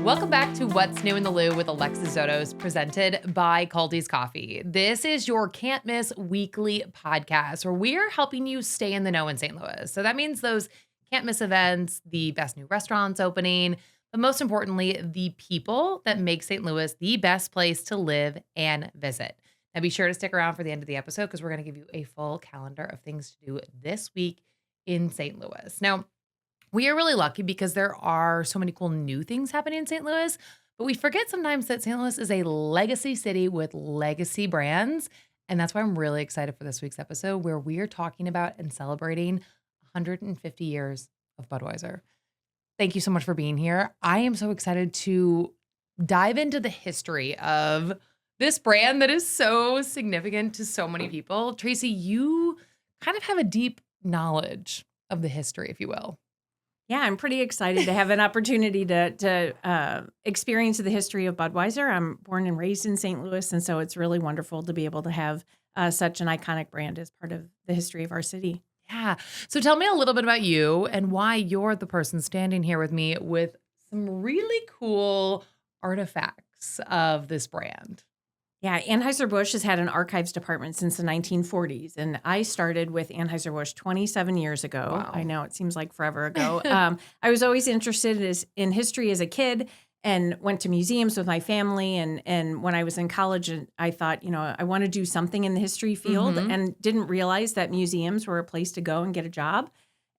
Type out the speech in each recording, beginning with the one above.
Welcome back to What's New in the Lou with Alexis Zotos, presented by Caldy's Coffee. This is your can't miss weekly podcast where we're helping you stay in the know in St. Louis. So that means those can't miss events, the best new restaurants opening, but most importantly, the people that make St. Louis the best place to live and visit. Now be sure to stick around for the end of the episode because we're going to give you a full calendar of things to do this week in St. Louis. Now, we are really lucky because there are so many cool new things happening in St. Louis, but we forget sometimes that St. Louis is a legacy city with legacy brands. And that's why I'm really excited for this week's episode where we are talking about and celebrating 150 years of Budweiser. Thank you so much for being here. I am so excited to dive into the history of this brand that is so significant to so many people. Tracy, you kind of have a deep knowledge of the history, if you will. Yeah, I'm pretty excited to have an opportunity to experience the history of Budweiser. I'm born and raised in St. Louis, and so it's really wonderful to be able to have such an iconic brand as part of the history of our city. Yeah. So tell me a little bit about you and why you're the person standing here with me with some really cool artifacts of this brand. Yeah, Anheuser-Busch has had an archives department since the 1940s, and I started with Anheuser-Busch 27 years ago. Wow. I know it seems like forever ago. I was always interested in history as a kid and went to museums with my family. And when I was in college, I thought, I want to do something in the history field and didn't realize that museums were a place to go and get a job.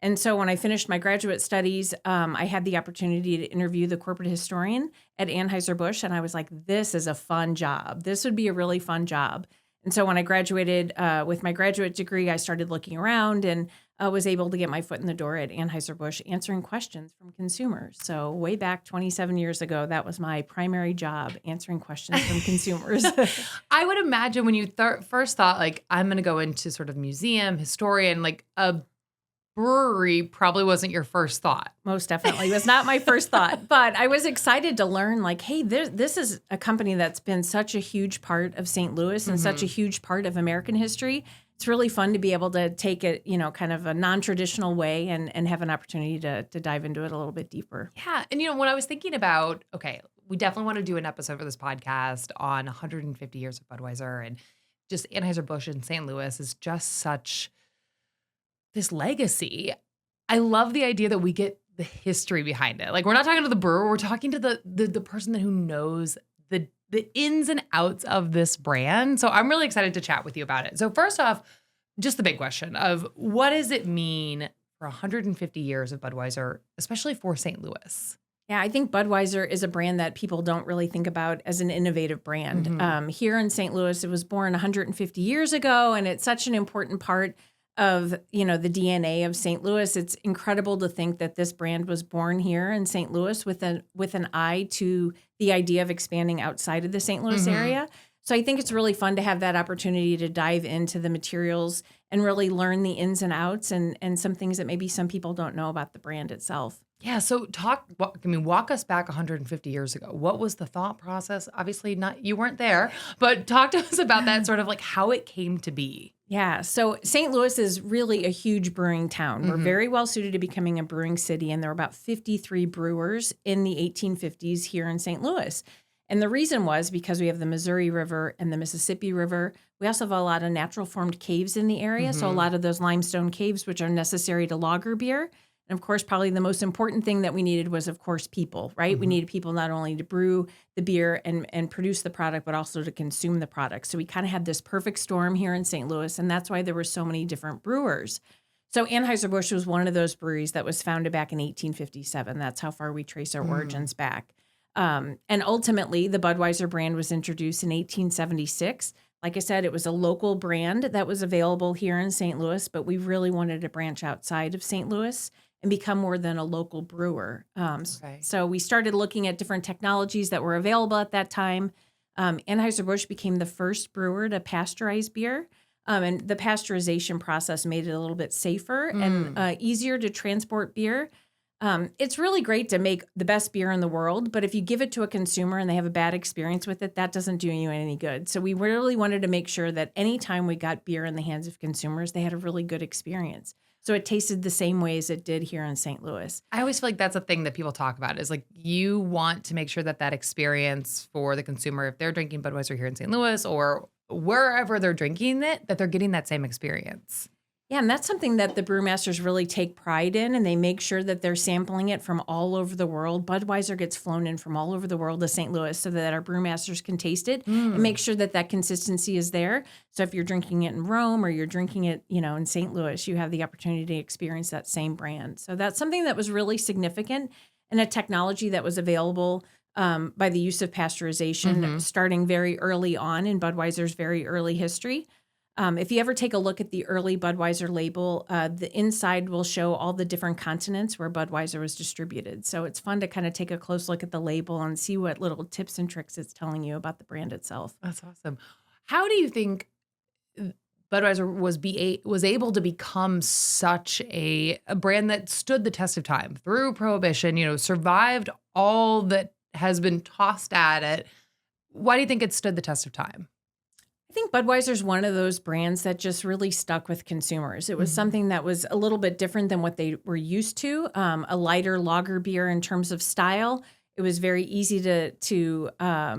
And so when I finished my graduate studies, I had the opportunity to interview the corporate historian at Anheuser-Busch, and I was like, this is a fun job. This would be a really fun job. And so when I graduated with my graduate degree, I started looking around and was able to get my foot in the door at Anheuser-Busch answering questions from consumers. So way back 27 years ago, that was my primary job, answering questions from consumers. I would imagine when you first thought, like, I'm going to go into sort of museum, historian, like a brewery probably wasn't your first thought. Most definitely. It was not my first thought, but I was excited to learn like, hey, this is a company that's been such a huge part of St. Louis and such a huge part of American history. It's really fun to be able to take it, kind of a non-traditional way and have an opportunity to dive into it a little bit deeper. Yeah. And, when I was thinking about, okay, we definitely want to do an episode for this podcast on 150 years of Budweiser, and just Anheuser-Busch in St. Louis is just such this legacy. I love the idea that we get the history behind it. Like, we're not talking to the brewer, we're talking to the person who knows the ins and outs of this brand. So I'm really excited to chat with you about it. So first off, just the big question of what does it mean for 150 years of Budweiser, especially for St. Louis? Yeah, I think Budweiser is a brand that people don't really think about as an innovative brand. Here in St. Louis, it was born 150 years ago, and it's such an important part of, the DNA of St. Louis. It's incredible to think that this brand was born here in St. Louis with an eye to the idea of expanding outside of the St. Louis area. So I think it's really fun to have that opportunity to dive into the materials and really learn the ins and outs and some things that maybe some people don't know about the brand itself. Yeah. So walk us back 150 years ago. What was the thought process? Obviously you weren't there, but talk to us about that sort of like how it came to be. Yeah. So St. Louis is really a huge brewing town. We're very well suited to becoming a brewing city. And there were about 53 brewers in the 1850s here in St. Louis. And the reason was because we have the Missouri River and the Mississippi River. We also have a lot of natural formed caves in the area. So a lot of those limestone caves, which are necessary to lager beer. And of course, probably the most important thing that we needed was, of course, people, right? We needed people not only to brew the beer and produce the product, but also to consume the product. So we kind of had this perfect storm here in St. Louis, and that's why there were so many different brewers. So Anheuser-Busch was one of those breweries that was founded back in 1857. That's how far we trace our origins back. And ultimately, the Budweiser brand was introduced in 1876. Like I said, it was a local brand that was available here in St. Louis, but we really wanted to branch outside of St. Louis and become more than a local brewer. So we started looking at different technologies that were available at that time. Anheuser-Busch became the first brewer to pasteurize beer. And the pasteurization process made it a little bit safer and easier to transport beer. It's really great to make the best beer in the world, but if you give it to a consumer and they have a bad experience with it, that doesn't do you any good. So we really wanted to make sure that anytime we got beer in the hands of consumers, they had a really good experience. So it tasted the same way as it did here in St. Louis. I always feel like that's a thing that people talk about is like you want to make sure that that experience for the consumer, if they're drinking Budweiser here in St. Louis or wherever they're drinking it, that they're getting that same experience. Yeah, and that's something that the brewmasters really take pride in, and they make sure that they're sampling it from all over the world. Budweiser gets flown in from all over the world to St. Louis so that our brewmasters can taste it and make sure that that consistency is there. So if you're drinking it in Rome or you're drinking it, in St. Louis, you have the opportunity to experience that same brand. So that's something that was really significant and a technology that was available by the use of pasteurization starting very early on in Budweiser's very early history. If you ever take a look at the early Budweiser label, the inside will show all the different continents where Budweiser was distributed. So it's fun to kind of take a close look at the label and see what little tips and tricks it's telling you about the brand itself. That's awesome. How do you think Budweiser was able to become such a brand that stood the test of time through Prohibition, survived all that has been tossed at it? Why do you think it stood the test of time? I think Budweiser's one of those brands that just really stuck with consumers. It was something that was a little bit different than what they were used to, a lighter lager beer in terms of style. It was very easy to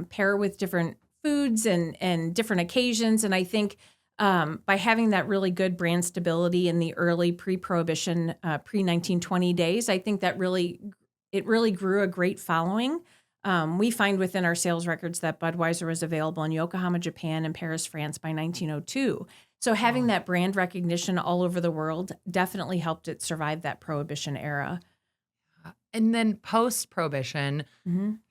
pair with different foods and different occasions. And I think by having that really good brand stability in the early pre-Prohibition, pre-1920 days, I think that it really grew a great following. We find within our sales records that Budweiser was available in Yokohama, Japan, and Paris, France by 1902. So having that brand recognition all over the world definitely helped it survive that Prohibition era. And then post-Prohibition,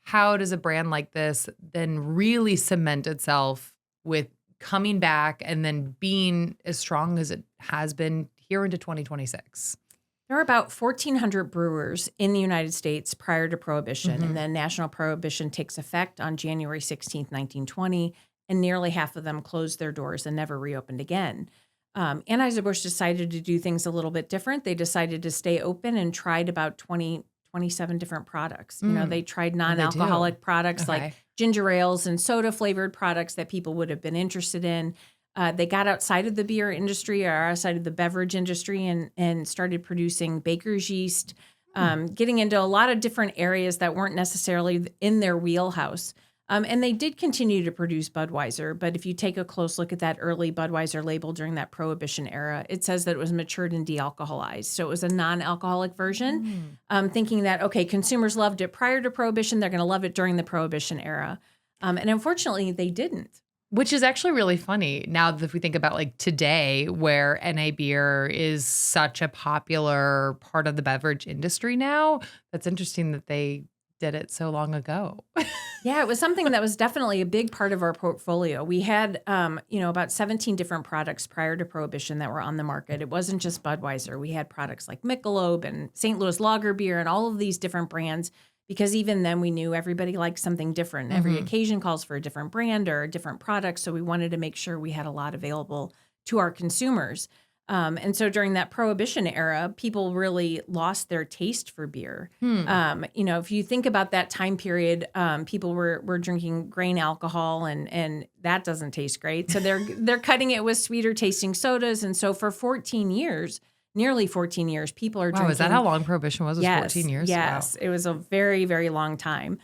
how does a brand like this then really cement itself with coming back and then being as strong as it has been here into 2026? There were about 1,400 brewers in the United States prior to Prohibition, and then national prohibition takes effect on January 16th, 1920, and nearly half of them closed their doors and never reopened again. Anheuser-Busch decided to do things a little bit different. They decided to stay open and tried about 27 different products. They tried non-alcoholic products like ginger ales and soda-flavored products that people would have been interested in. They got outside of the beer industry or outside of the beverage industry and started producing baker's yeast, getting into a lot of different areas that weren't necessarily in their wheelhouse. And they did continue to produce Budweiser, but if you take a close look at that early Budweiser label during that Prohibition era, it says that it was matured and de-alcoholized. So it was a non-alcoholic version, thinking that, okay, consumers loved it prior to Prohibition, they're going to love it during the Prohibition era. And unfortunately, they didn't. Which is actually really funny now that if we think about like today where NA beer is such a popular part of the beverage industry now. That's interesting that they did it so long ago. Yeah, it was something that was definitely a big part of our portfolio. We had, about 17 different products prior to Prohibition that were on the market. It wasn't just Budweiser. We had products like Michelob and St. Louis Lager beer and all of these different brands. Because even then we knew everybody likes something different. Every occasion calls for a different brand or a different product. So we wanted to make sure we had a lot available to our consumers. And so during that Prohibition era, people really lost their taste for beer. If you think about that time period, people were drinking grain alcohol and that doesn't taste great. So they're cutting it with sweeter tasting sodas. And so for 14 years, nearly 14 years, people are drinking. Wow, is that how long Prohibition was? It was 14 years? Yes, wow. It was a very, very long time.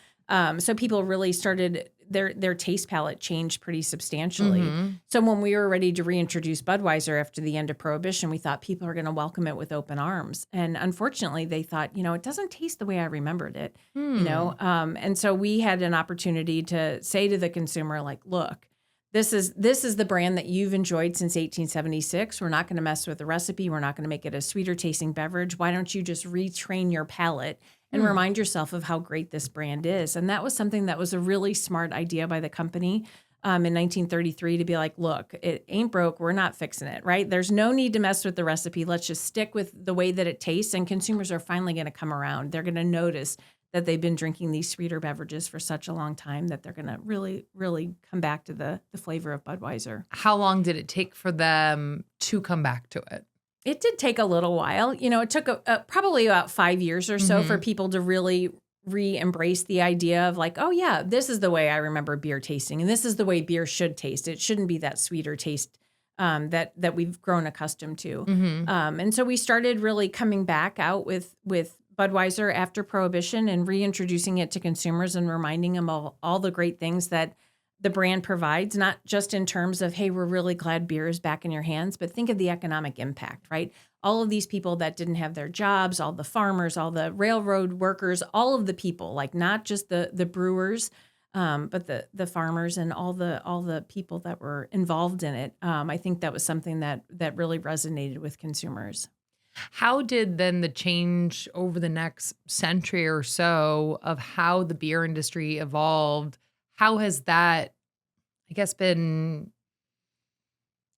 So people really started, their taste palette changed pretty substantially. So when we were ready to reintroduce Budweiser after the end of Prohibition, we thought people are going to welcome it with open arms. And unfortunately, they thought, it doesn't taste the way I remembered it, And so we had an opportunity to say to the consumer, like, look, This is the brand that you've enjoyed since 1876. We're not going to mess with the recipe. We're not going to make it a sweeter tasting beverage. Why don't you just retrain your palate and remind yourself of how great this brand is? And that was something that was a really smart idea by the company in 1933 to be like, look, it ain't broke. We're not fixing it, right? There's no need to mess with the recipe. Let's just stick with the way that it tastes. And consumers are finally going to come around. They're going to notice that they've been drinking these sweeter beverages for such a long time that they're going to really, really come back to the flavor of Budweiser. How long did it take for them to come back to it? It did take a little while. It took probably about 5 years or so for people to really re-embrace the idea of like, oh yeah, this is the way I remember beer tasting. And this is the way beer should taste. It shouldn't be that sweeter taste that we've grown accustomed to. Mm-hmm. And so we started really coming back out with Budweiser after Prohibition and reintroducing it to consumers and reminding them of all the great things that the brand provides, not just in terms of, hey, we're really glad beer is back in your hands, but think of the economic impact, right? All of these people that didn't have their jobs, all the farmers, all the railroad workers, all of the people, like not just the brewers, but the farmers and all the people that were involved in it. I think that was something that really resonated with consumers. How did then the change over the next century or so of how the beer industry evolved? How has that, I guess, been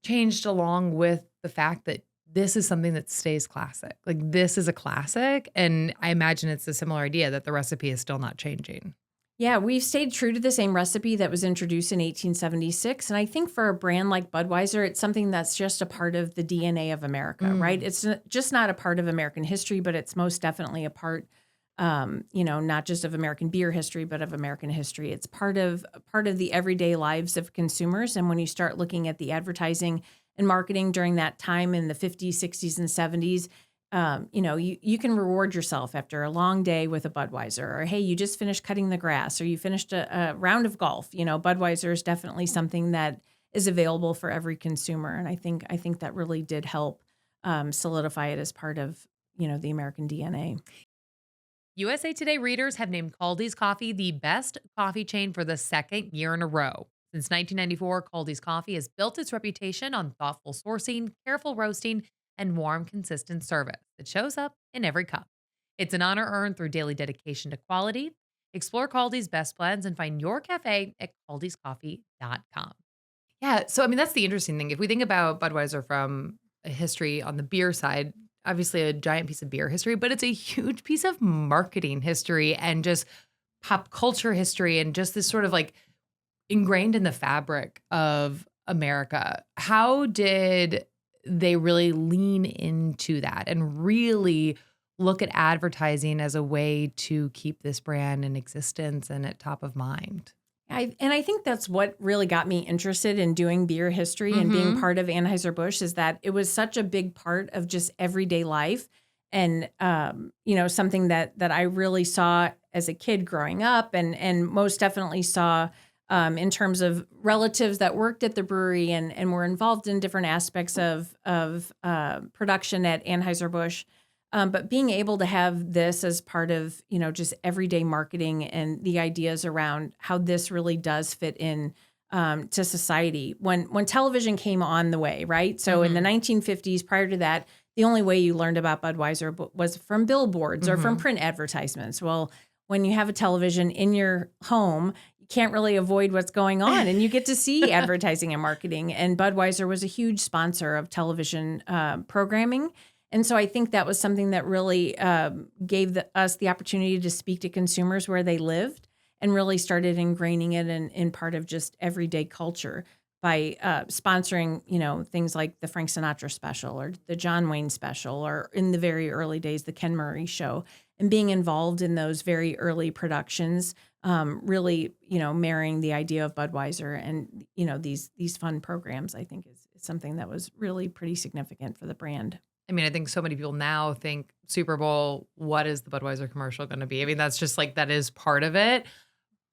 changed along with the fact that this is something that stays classic? Like this is a classic. And I imagine it's a similar idea that the recipe is still not changing. Yeah, we've stayed true to the same recipe that was introduced in 1876. And I think for a brand like Budweiser, it's something that's just a part of the DNA of America, right? It's just not a part of American history, but it's most definitely a part, not just of American beer history, but of American history. It's part of the everyday lives of consumers. And when you start looking at the advertising and marketing during that time in the 50s, 60s, and 70s, you can reward yourself after a long day with a Budweiser, or hey, you just finished cutting the grass, or you finished a round of golf. Budweiser is definitely something that is available for every consumer, and I think that really did help solidify it as part of the American DNA. USA Today readers have named Caldi's Coffee the best coffee chain for the second year in a row. Since 1994, Caldi's Coffee has built its reputation on thoughtful sourcing, careful roasting, and warm, consistent service that shows up in every cup. It's an honor earned through daily dedication to quality. Explore Caldi's best blends and find your cafe at caldiscoffee.com. Yeah, so I mean, that's the interesting thing. If we think about Budweiser from a history on the beer side, obviously a giant piece of beer history, but it's a huge piece of marketing history and just pop culture history and just this sort of like ingrained in the fabric of America. How did they really lean into that and really look at advertising as a way to keep this brand in existence and at top of mind? I think that's what really got me interested in doing beer history and being part of Anheuser-Busch, is that it was such a big part of just everyday life. And, something that I really saw as a kid growing up and most definitely saw in terms of relatives that worked at the brewery and were involved in different aspects of production at Anheuser-Busch. But being able to have this as part of, just everyday marketing and the ideas around how this really does fit in to society. When television came on the way, right? So in the 1950s, prior to that, the only way you learned about Budweiser was from billboards or from print advertisements. Well, when you have a television in your home, can't really avoid what's going on, and you get to see advertising and marketing. And Budweiser was a huge sponsor of television programming. And so I think that was something that really gave us the opportunity to speak to consumers where they lived and really started ingraining it in part of just everyday culture by sponsoring, things like the Frank Sinatra special or the John Wayne special, or in the very early days, the Ken Murray show, and being involved in those very early productions, really, marrying the idea of Budweiser and, these fun programs, I think is something that was really pretty significant for the brand. I mean, I think so many people now think Super Bowl, what is the Budweiser commercial going to be? I mean, that's just like, that is part of it.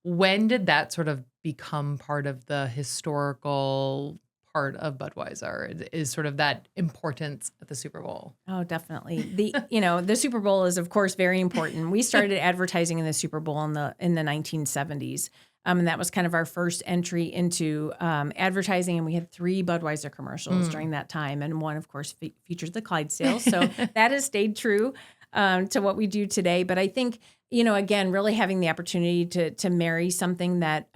When did that sort of become part of the historical part of Budweiser, is sort of that importance at the Super Bowl? Oh, definitely. The Super Bowl is, of course, very important. We started advertising in the Super Bowl in the 1970s. And that was kind of our first entry into advertising. And we had 3 Budweiser commercials during that time. And one, of course, featured the Clydesdale. So that has stayed true to what we do today. But I think, again, really having the opportunity to marry something that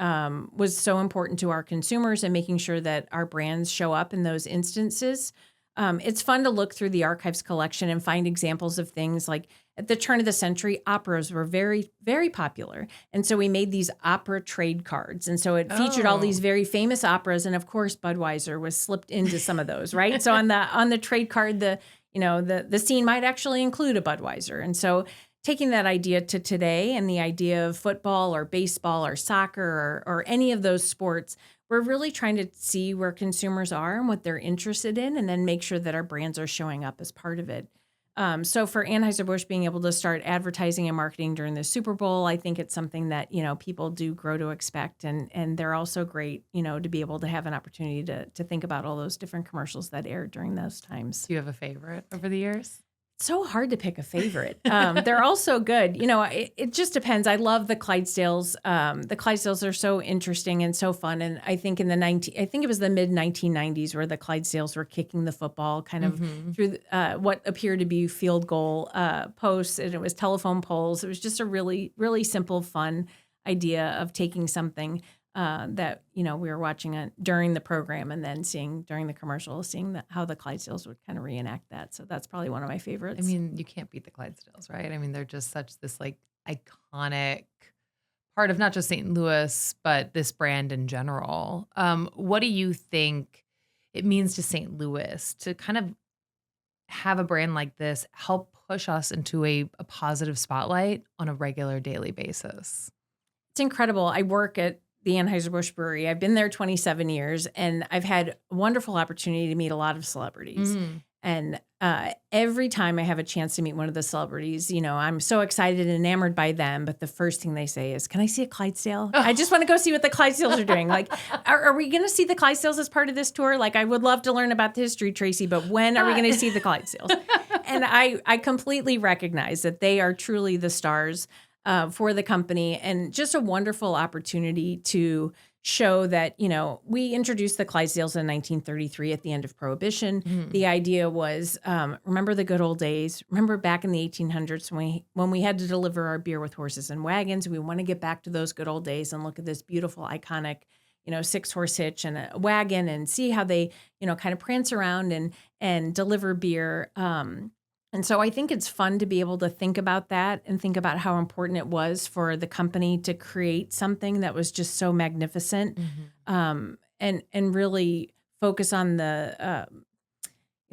was so important to our consumers and making sure that our brands show up in those instances. It's fun to look through the archives collection and find examples of things like at the turn of the century, operas were very, very popular. And so we made these opera trade cards. And so it featured all these very famous operas. And of course, Budweiser was slipped into some of those, right? So on the trade card, the scene might actually include a Budweiser. And so taking that idea to today and the idea of football or baseball or soccer or any of those sports, we're really trying to see where consumers are and what they're interested in, and then make sure that our brands are showing up as part of it. So for Anheuser-Busch being able to start advertising and marketing during the Super Bowl, I think it's something that, people do grow to expect. And they're also great, to be able to have an opportunity to think about all those different commercials that aired during those times. Do you have a favorite over the years? So hard to pick a favorite. They're all so good. It just depends. I love the Clydesdales. The Clydesdales are so interesting and so fun. And I think I think it was the mid 1990s where the Clydesdales were kicking the football kind of through what appeared to be field goal posts, and it was telephone poles. It was just a really, really simple, fun idea of taking something that we were watching it during the program, and then seeing during the commercial, how the Clydesdales would kind of reenact that. So that's probably one of my favorites. I mean, you can't beat the Clydesdales, right? I mean, they're just such this like iconic part of not just St. Louis, but this brand in general. What do you think it means to St. Louis to kind of have a brand like this help push us into a positive spotlight on a regular daily basis? It's incredible. I work at the Anheuser-Busch Brewery. I've been there 27 years, and I've had a wonderful opportunity to meet a lot of celebrities. And every time I have a chance to meet one of the celebrities, I'm so excited and enamored by them. But the first thing they say is, "Can I see a Clydesdale? I just want to go see what the Clydesdales are doing." Like, are we going to see the Clydesdales as part of this tour? Like, I would love to learn about the history, Tracy, but when are we going to see the Clydesdales? And I completely recognize that they are truly the stars for the company, and just a wonderful opportunity to show that, we introduced the Clydesdales in 1933 at the end of Prohibition. The idea was, remember the good old days. Remember back in the 1800s when we had to deliver our beer with horses and wagons. We want to get back to those good old days and look at this beautiful, iconic, 6-horse hitch and a wagon, and see how they, kind of prance around and deliver beer. And so I think it's fun to be able to think about that and think about how important it was for the company to create something that was just so magnificent, and really focus on the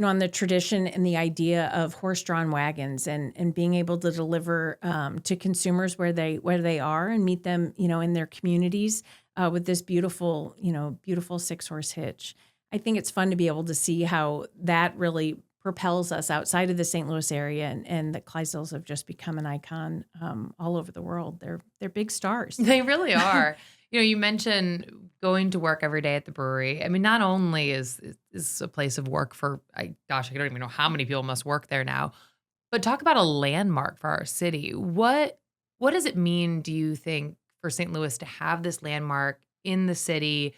on the tradition and the idea of horse-drawn wagons, and being able to deliver to consumers where they are, and meet them in their communities with this beautiful 6-horse hitch. I think it's fun to be able to see how that really propels us outside of the St. Louis area, and the Clydesdales have just become an icon all over the world. They're big stars. They really are. You mentioned going to work every day at the brewery. I mean, not only is a place of work for, I don't even know how many people must work there now, but talk about a landmark for our city. What does it mean, do you think, for St. Louis to have this landmark in the city?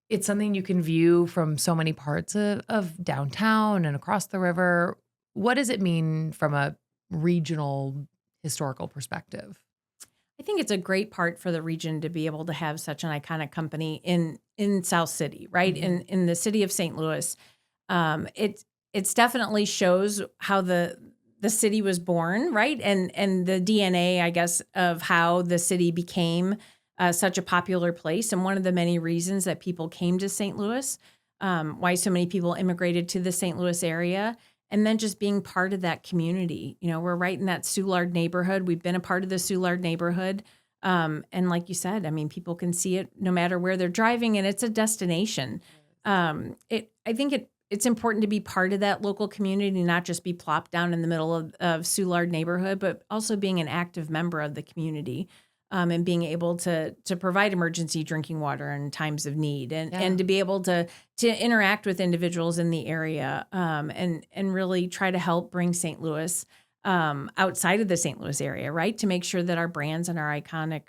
It's something you can view from so many parts of downtown and across the river. What does it mean from a regional historical perspective? I think it's a great part for the region to be able to have such an iconic company in South City, right? In the city of St. Louis. It's definitely shows how the city was born, right? And the DNA, I guess, of how the city became such a popular place, and one of the many reasons that people came to St. Louis, why so many people immigrated to the St. Louis area, and then just being part of that community. We're right in that Soulard neighborhood. We've been a part of the Soulard neighborhood. And like you said, I mean, people can see it no matter where they're driving, and it's a destination. I think it's important to be part of that local community, not just be plopped down in the middle of Soulard neighborhood, but also being an active member of the community. And being able to provide emergency drinking water in times of need, and to be able to interact with individuals in the area, and really try to help bring St. Louis outside of the St. Louis area, right? To make sure that our brands and our iconic,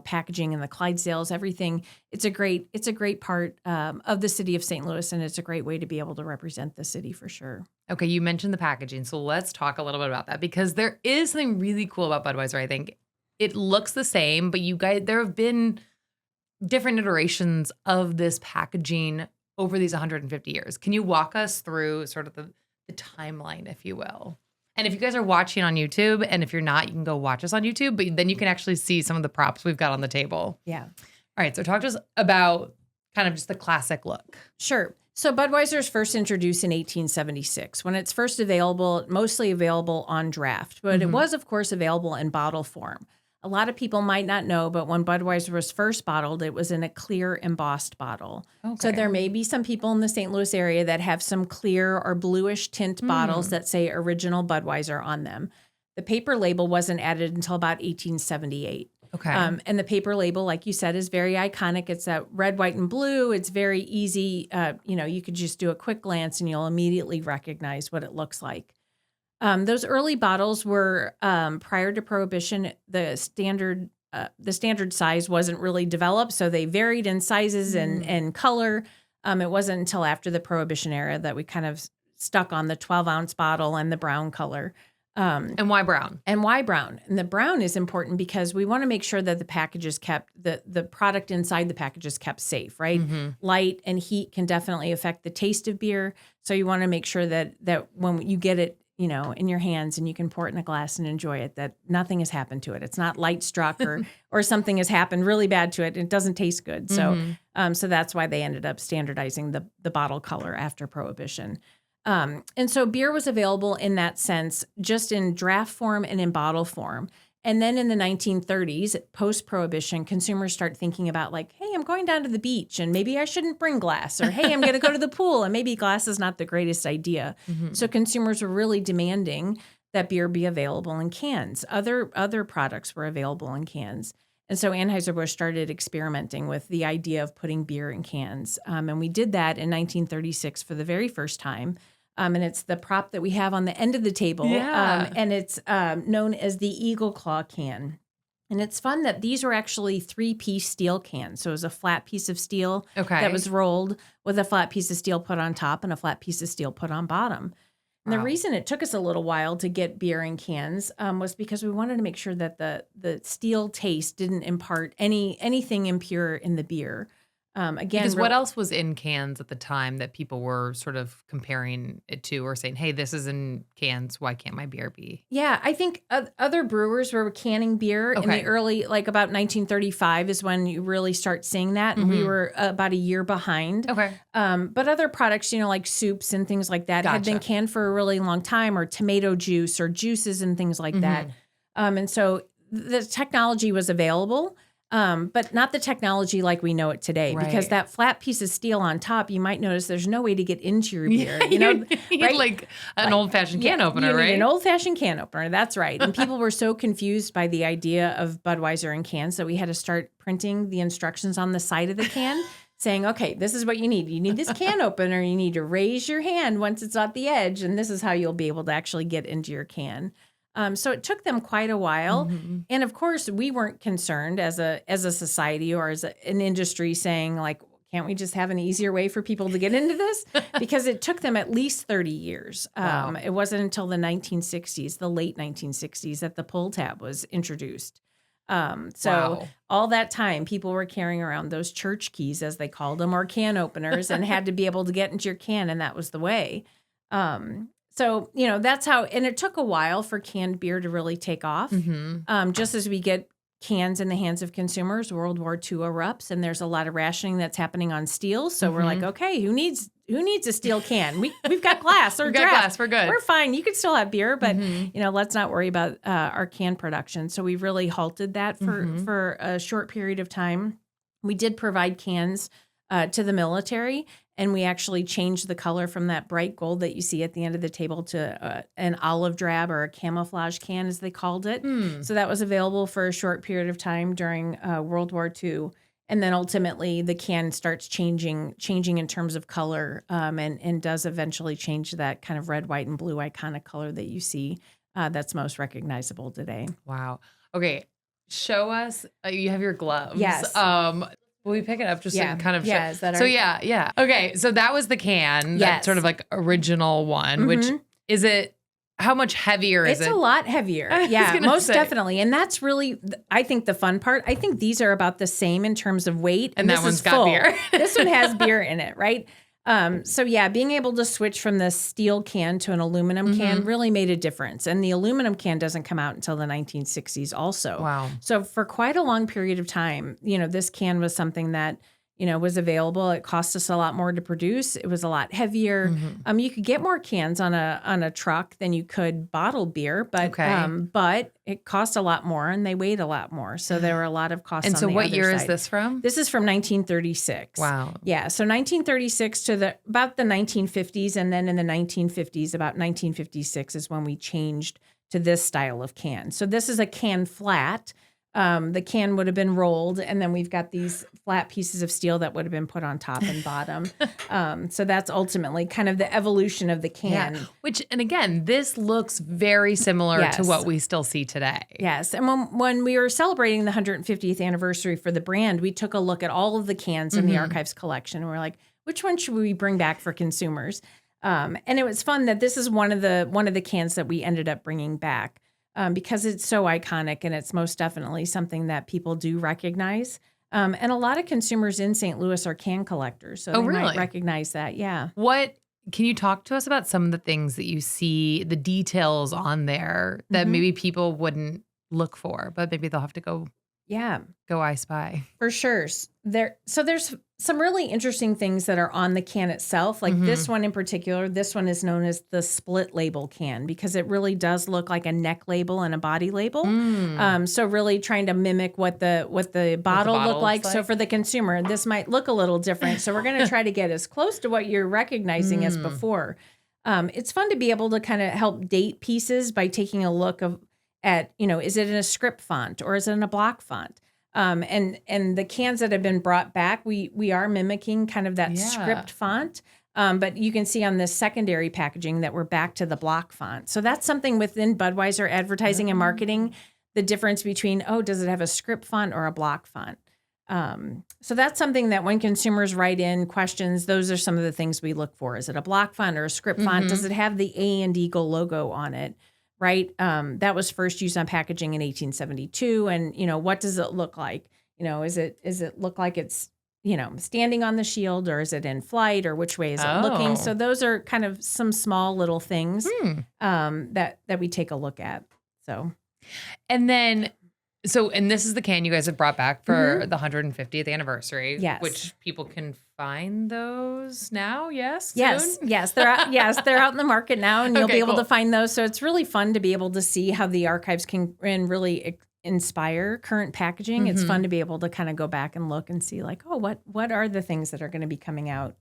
packaging and the Clydesdales, everything, it's a great part of the city of St. Louis, and it's a great way to be able to represent the city for sure. Okay, you mentioned the packaging, so let's talk a little bit about that, because there is something really cool about Budweiser, I think. It looks the same, but there have been different iterations of this packaging over these 150 years. Can you walk us through sort of the timeline, if you will? And if you guys are watching on YouTube, and if you're not, you can go watch us on YouTube, but then you can actually see some of the props we've got on the table. Yeah. All right, so talk to us about kind of just the classic look. Sure. So Budweiser is first introduced in 1876. When it's first available, mostly available on draft, but it was, of course, available in bottle form. A lot of people might not know, but when Budweiser was first bottled, it was in a clear embossed bottle. Okay. So there may be some people in the St. Louis area that have some clear or bluish tint bottles that say original Budweiser on them. The paper label wasn't added until about 1878. Okay. And the paper label, like you said, is very iconic. It's that red, white, and blue. It's very easy. You could just do a quick glance and you'll immediately recognize what it looks like. Those early bottles were prior to Prohibition. The standard size wasn't really developed, so they varied in sizes and color. It wasn't until after the Prohibition era that we kind of stuck on the 12-ounce bottle and the brown color. And why brown? And why brown? And the brown is important because we want to make sure that the package is kept, the product inside the package is kept safe, right? Light and heat can definitely affect the taste of beer. So you want to make sure that when you get it, in your hands and you can pour it in a glass and enjoy it, that nothing has happened to it. It's not light struck or something has happened really bad to it. It doesn't taste good. So that's why they ended up standardizing the bottle color after Prohibition. And so beer was available in that sense, just in draft form and in bottle form. And then in the 1930s, post-Prohibition, consumers start thinking about like, hey, I'm going down to the beach and maybe I shouldn't bring glass, or hey, I'm going to go to the pool and maybe glass is not the greatest idea. So consumers were really demanding that beer be available in cans. Other products were available in cans. And so Anheuser-Busch started experimenting with the idea of putting beer in cans. And we did that in 1936 for the very first time. And it's the prop that we have on the end of the table. Yeah. And it's known as the Eagle Claw can. And it's fun that these were actually 3-piece steel cans. So it was a flat piece of steel that was rolled with a flat piece of steel put on top and a flat piece of steel put on bottom. And the reason it took us a little while to get beer in cans was because we wanted to make sure that the steel taste didn't impart anything impure in the beer. Again, because what else was in cans at the time that people were sort of comparing it to or saying, hey, this is in cans, why can't my beer be? Yeah, I think other brewers were canning beer in the early, like about 1935 is when you really start seeing that. And we were about a year behind. Okay. But other products, like soups and things like that had been canned for a really long time, or tomato juice or juices and things like that. And so the technology was available. But not the technology like we know it today, because that flat piece of steel on top, you might notice there's no way to get into your beer. You need like an old-fashioned can opener, you right? Need an old-fashioned can opener. That's right. And people were so confused by the idea of Budweiser in cans that we had to start printing the instructions on the side of the can saying, okay, this is what you need. You need this can opener. You need to raise your hand once it's at the edge, and this is how you'll be able to actually get into your can. So it took them quite a while. And of course, we weren't concerned as a society or as an industry saying like, can't we just have an easier way for people to get into this? Because it took them at least 30 years. It wasn't until the 1960s, the late 1960s, that the pull tab was introduced. All that time, people were carrying around those church keys, as they called them, or can openers, and had to be able to get into your can, and that was the way. So, that's how, and it took a while for canned beer to really take off. Just as we get cans in the hands of consumers, World War II erupts, and there's a lot of rationing that's happening on steel. So we're like, okay, who needs a steel can? We've got glass or draft. We're good. We're fine. You can still have beer, but let's not worry about our can production. So we really halted that for a short period of time. We did provide cans to the military. And we actually changed the color from that bright gold that you see at the end of the table to an olive drab, or a camouflage can, as they called it. So that was available for a short period of time during World War II. And then ultimately the can starts changing in terms of color, and does eventually change to that kind of red, white, and blue iconic color that you see that's most recognizable today. Wow. Okay. Show us, you have your gloves. Yes. Will we pick it up just to kind of show? Yeah, is that so yeah. Okay, so that was the can, that sort of like original one, which is it, how much heavier is it? It's a lot heavier. Yeah, most definitely. And that's really, I think, the fun part. I think these are about the same in terms of weight. And that one's got beer. This one has beer in it, right? So being able to switch from the steel can to an aluminum can really made a difference. And the aluminum can doesn't come out until the 1960s also. Wow. So for quite a long period of time, this can was something that, was available. It cost us a lot more to produce. It was a lot heavier. You could get more cans on a truck than you could bottled beer, but it cost a lot more and they weighed a lot more. So there were a lot of costs. And on so the what other year side. is this from? This is from 1936. Wow. Yeah. So 1936 to about the 1950s. And then in the 1950s, about 1956 is when we changed to this style of can. So this is a can flat. The can would have been rolled, and then we've got these flat pieces of steel that would have been put on top and bottom. So that's ultimately kind of the evolution of the can. Yeah. And again, this looks very similar to what we still see today. Yes. And when we were celebrating the 150th anniversary for the brand, we took a look at all of the cans in the archives collection. And we're like, which one should we bring back for consumers? And it was fun that this is one of the cans that we ended up bringing back. Because it's so iconic and it's most definitely something that people do recognize. And a lot of consumers in St. Louis are can collectors. So they might recognize that. Yeah. Can you talk to us about some of the things that you see, the details on there that maybe people wouldn't look for, but maybe they'll have to go I Spy. For sure. So there's some really interesting things that are on the can itself. Like this one in particular, this one is known as the split label can because it really does look like a neck label and a body label. So really trying to mimic what the bottle looked like. So for the consumer, this might look a little different. So we're going to try to get as close to what you're recognizing as before. It's fun to be able to kind of help date pieces by taking a look at, is it in a script font or is it in a block font? And the cans that have been brought back, we are mimicking kind of that script font. But you can see on this secondary packaging that we're back to the block font. So that's something within Budweiser advertising and marketing, the difference between, does it have a script font or a block font? So that's something that when consumers write in questions, those are some of the things we look for. Is it a block font or a script font? Does it have the A and Eagle logo on it? Right. That was first used on packaging in 1872. And, what does it look like? Is it look like it's, standing on the shield, or is it in flight, or which way is it looking? So those are kind of some small little things that we take a look at. So, and then, and this is the can you guys have brought back for the 150th anniversary. Yes. Which people can find those now. Yes. Yes. Soon? Yes. They're out. Yes. They're out in the market now, and you'll be able to find those. So it's really fun to be able to see how the archives can really inspire current packaging. It's fun to be able to kind of go back and look and see like, what are the things that are going to be coming out?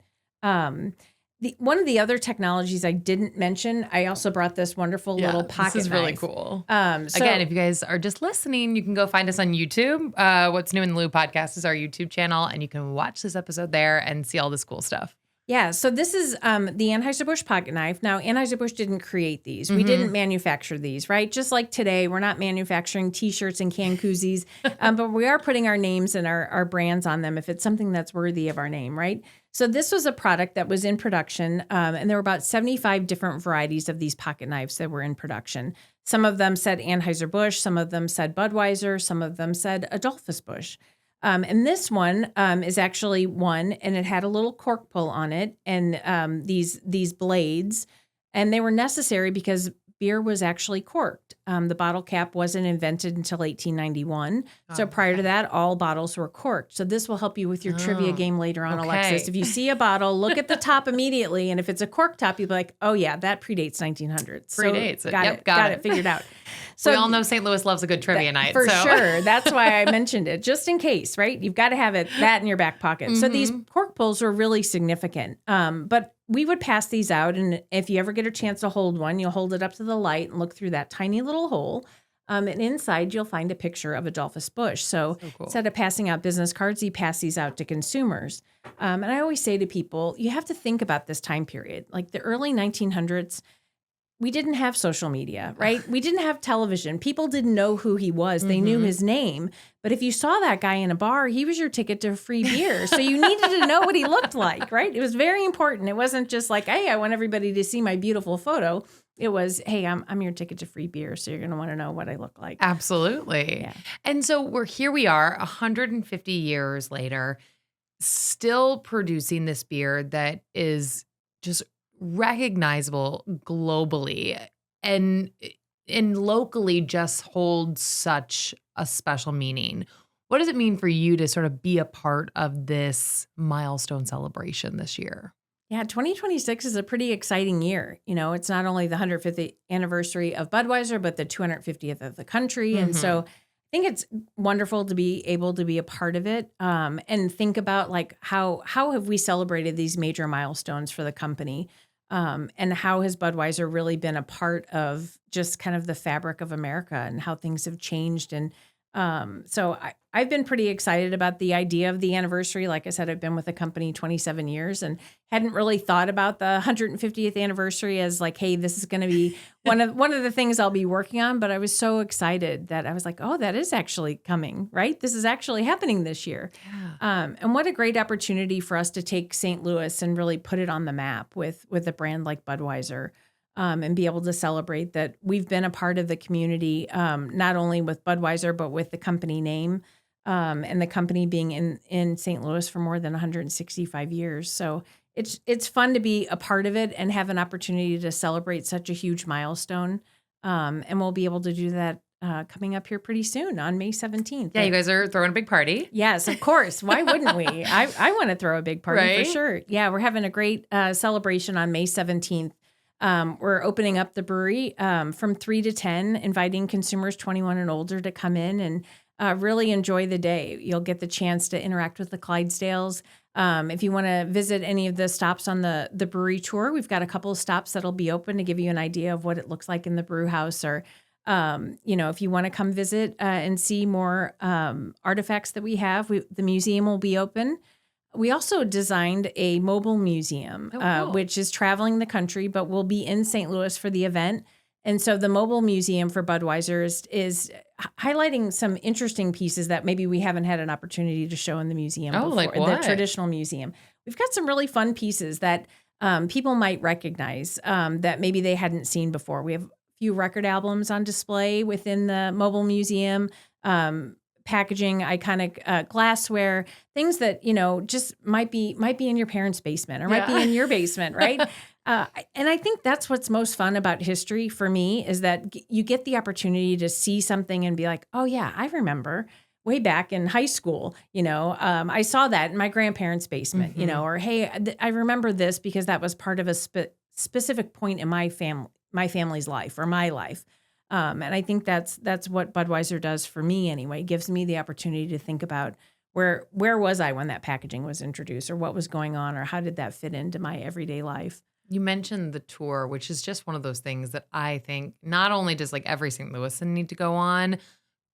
One of the other technologies I didn't mention, I also brought this wonderful little pocket This is knife. really cool. Again, if you guys are just listening, you can go find us on YouTube. What's New in the Lou podcast is our YouTube channel, and you can watch this episode there and see all this cool stuff. Yeah, so this is the Anheuser-Busch pocket knife. Now, Anheuser-Busch didn't create these. We didn't manufacture these, right? Just like today, we're not manufacturing T-shirts and can koozies, but we are putting our names and our brands on them if it's something that's worthy of our name, right? So this was a product that was in production, and there were about 75 different varieties of these pocket knives that were in production. Some of them said Anheuser-Busch, some of them said Budweiser, some of them said Adolphus Busch. And this one is actually one, and it had a little cork pull on it, and these blades, and they were necessary because beer was actually corked. The bottle cap wasn't invented until 1891. So prior to that, all bottles were corked. So this will help you with your trivia game later on, Alexis. If you see a bottle, look at the top immediately, and if it's a cork top, you'll be like, oh yeah, that predates 1900. Predates it. Got it figured out. So we all know St. Louis loves a good trivia night. For sure. That's why I mentioned it, just in case, right? You've got to have that in your back pocket. So these cork pulls were really significant. But we would pass these out, and if you ever get a chance to hold one, you'll hold it up to the light and look through that tiny little hole. And inside, you'll find a picture of Adolphus Busch. So cool. Instead of passing out business cards, you pass these out to consumers. And I always say to people, you have to think about this time period. Like the early 1900s, we didn't have social media, right? We didn't have television. People didn't know who he was. They knew his name. But if you saw that guy in a bar, he was your ticket to free beer. So you needed to know what he looked like, right? It was very important. It wasn't just like, hey, I want everybody to see my beautiful photo. It was, hey, I'm your ticket to free beer, so you're going to want to know what I look like. Absolutely. Yeah. And so we are 150 years later, still producing this beer that is just recognizable globally and locally just holds such a special meaning. What does it mean for you to sort of be a part of this milestone celebration this year? Yeah, 2026 is a pretty exciting year. It's not only the 150th anniversary of Budweiser, but the 250th of the country. And so Mhm. I think it's wonderful to be able to be a part of it, and think about like how have we celebrated these major milestones for the company, and how has Budweiser really been a part of just kind of the fabric of America and how things have changed. And I've been pretty excited about the idea of the anniversary. Like I said, I've been with the company 27 years and hadn't really thought about the 150th anniversary as like, hey, this is going to be one of the things I'll be working on. But I was so excited that I was like, oh, that is actually coming, right? This is actually happening this year. Yeah. And what a great opportunity for us to take St. Louis and really put it on the map with a brand like Budweiser. And be able to celebrate that we've been a part of the community, not only with Budweiser, but with the company name, and the company being in St. Louis for more than 165 years. So it's fun to be a part of it and have an opportunity to celebrate such a huge milestone. And we'll be able to do that coming up here pretty soon on May 17th. Yeah, you guys are throwing a big party. Yes, of course. Why wouldn't we? I want to throw a big party Right? for sure. Yeah, we're having a great celebration on May 17th. We're opening up the brewery from 3 to 10, inviting consumers 21 and older to come in and really enjoy the day. You'll get the chance to interact with the Clydesdales. If you want to visit any of the stops on the brewery tour, we've got a couple of stops that'll be open to give you an idea of what it looks like in the brew house. Or, if you want to come visit and see more artifacts that we have, the museum will be open. We also designed a mobile museum, Oh, cool. which is traveling the country, but will be in St. Louis for the event. And so the mobile museum for Budweiser is highlighting some interesting pieces that maybe we haven't had an opportunity to show in the museum Oh, before, like in the what? traditional museum. We've got some really fun pieces that people might recognize, that maybe they hadn't seen before. We have a few record albums on display within the mobile museum. Packaging, iconic glassware, things that just might be in your parents' basement or might be Yeah. in your basement, right? And I think that's what's most fun about history for me is that you get the opportunity to see something and be like, oh yeah, I remember way back in high school, I saw that in my grandparents' basement, Mhm. or hey, I remember this because that was part of a specific point in my family's life or my life. And I think that's what Budweiser does for me anyway. It gives me the opportunity to think about where was I when that packaging was introduced, or what was going on, or how did that fit into my everyday life. You mentioned the tour, which is just one of those things that I think not only does like every St. Louisan need to go on,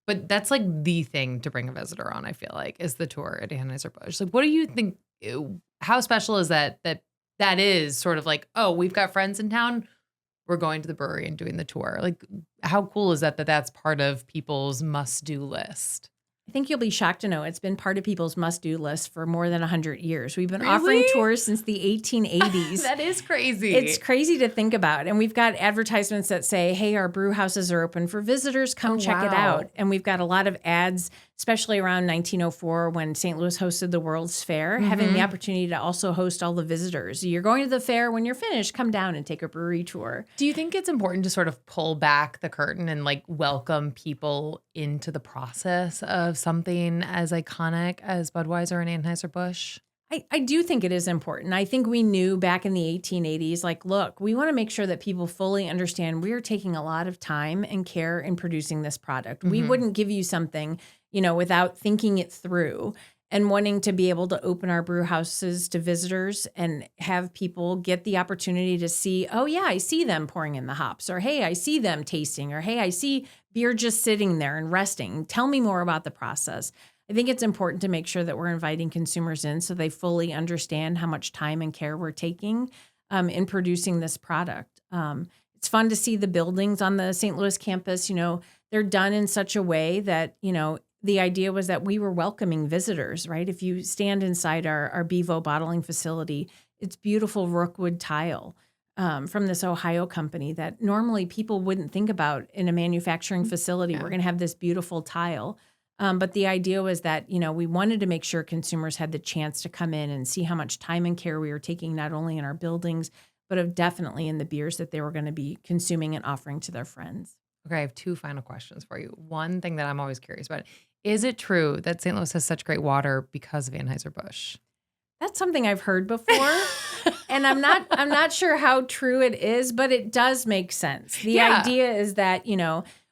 but that's like the thing to bring a visitor on, I feel like, is the tour at Anheuser-Busch. Like, what do you think? How special is that is sort of like, oh, we've got friends in town. We're going to the brewery and doing the tour. Like, how cool is that's part of people's must-do list? I think you'll be shocked to know it's been part of people's must-do list for more than 100 years. We've been offering Really? tours since the 1880s. That is crazy. It's crazy to think about. And we've got advertisements that say, hey, our brew houses are open for visitors. Come Oh, check it wow. out. And we've got a lot of ads, especially around 1904 when St. Louis hosted the World's Fair, having the Mhm. opportunity to also host all the visitors. You're going to the fair. When you're finished, come down and take a brewery tour. Do you think it's important to sort of pull back the curtain and like welcome people into the process of something as iconic as Budweiser and Anheuser-Busch? I do think it is important. I think we knew back in the 1880s, like, look, we want to make sure that people fully understand we are taking a lot of time and care in producing this product. We Mhm. wouldn't give you something, without thinking it through and wanting to be able to open our brew houses to visitors and have people get the opportunity to see, oh yeah, I see them pouring in the hops, or hey, I see them tasting, or hey, I see beer just sitting there and resting. Tell me more about the process. I think it's important to make sure that we're inviting consumers in so they fully understand how much time and care we're taking in producing this product. It's fun to see the buildings on the St. Louis campus. They're done in such a way that, the idea was that we were welcoming visitors, right? If you stand inside our Bevo bottling facility, it's beautiful Rookwood tile from this Ohio company that normally people wouldn't think about in a manufacturing facility. Yeah. We're going to have this beautiful tile. But the idea was that, we wanted to make sure consumers had the chance to come in and see how much time and care we were taking, not only in our buildings, but definitely in the beers that they were going to be consuming and offering to their friends. Okay, I have two final questions for you. One thing that I'm always curious about Is it true that St. Louis has such great water because of Anheuser-Busch? That's something I've heard before. And I'm not sure how true it is, but it does make sense. The idea is that,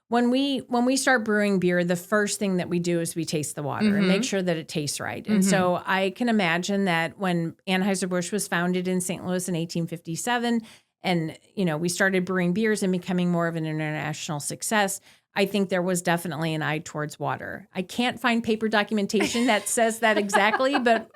when we start brewing beer, the first thing that we do is we taste the water and make sure that it tastes right. And so I can imagine that when Anheuser-Busch was founded in St. Louis in 1857 and, we started brewing beers and becoming more of an international success, I think there was definitely an eye towards water. I can't find paper documentation that says that exactly, but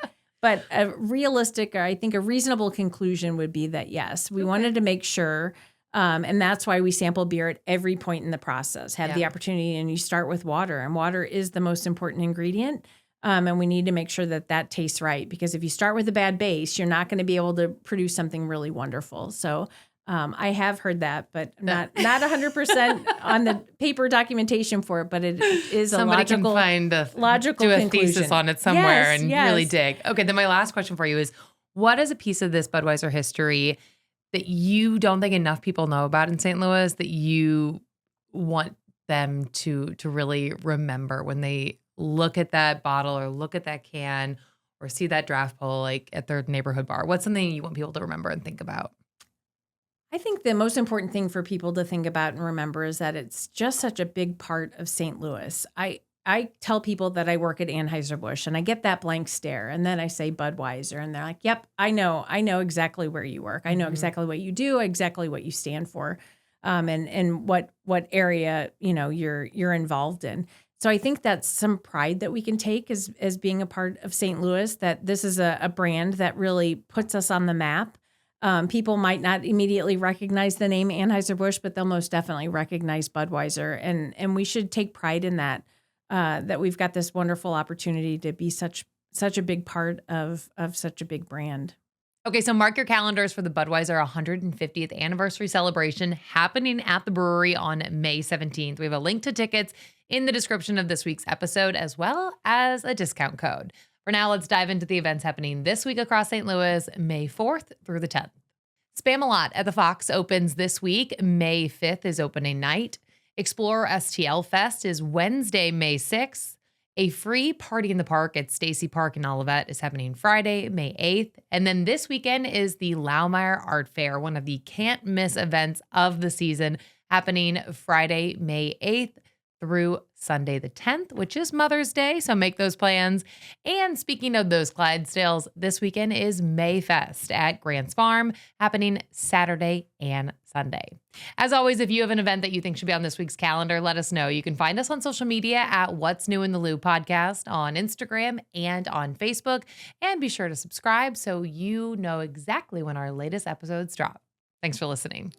a realistic, or I think a reasonable conclusion would be that, yes, we wanted to make sure, and that's why we sample beer at every point in the process, have the opportunity, and you start with water, and water is the most important ingredient, and we need to make sure that that tastes right, because if you start with a bad base, you're not going to be able to produce something really wonderful. So I have heard that, but not 100% on the paper documentation for it, but it is Somebody a logical, can find logical do a conclusion. thesis on it somewhere and really dig. Okay, then my last question for you is, what is a piece of this Budweiser history that you don't think enough people know about in St. Louis that you want them to really remember when they look at that bottle or look at that can or see that draft pull like at their neighborhood bar? What's something you want people to remember and think about? I think the most important thing for people to think about and remember is that it's just such a big part of St. Louis. I tell people that I work at Anheuser-Busch and I get that blank stare and then I say Budweiser and they're like, yep, I know exactly where you work. I know exactly what you do, exactly what you stand for, and what area, you're involved in. So I think that's some pride that we can take as being a part of St. Louis, that this is a brand that really puts us on the map. People might not immediately recognize the name Anheuser-Busch, but they'll most definitely recognize Budweiser. And we should take pride in that, that we've got this wonderful opportunity to be such a big part of such a big brand. Okay, so mark your calendars for the Budweiser 150th anniversary celebration happening at the brewery on May 17th. We have a link to tickets in the description of this week's episode, as well as a discount code. For now, let's dive into the events happening this week across St. Louis, May 4th through the 10th. Spam-A-Lot at the Fox opens this week. May 5th is opening night. Explorer STL Fest is Wednesday, May 6th. A free party in the park at Stacy Park in Olivet is happening Friday, May 8th. And then this weekend is the Laumeyer Art Fair, one of the can't-miss events of the season, happening Friday, May 8th through Sunday the 10th, which is Mother's Day, so make those plans. And speaking of those Clydesdales, this weekend is Mayfest at Grant's Farm, happening Saturday and Sunday. As always, if you have an event that you think should be on this week's calendar, let us know. You can find us on social media at What's New in the Lou podcast on Instagram and on Facebook. And be sure to subscribe so you know exactly when our latest episodes drop. Thanks for listening.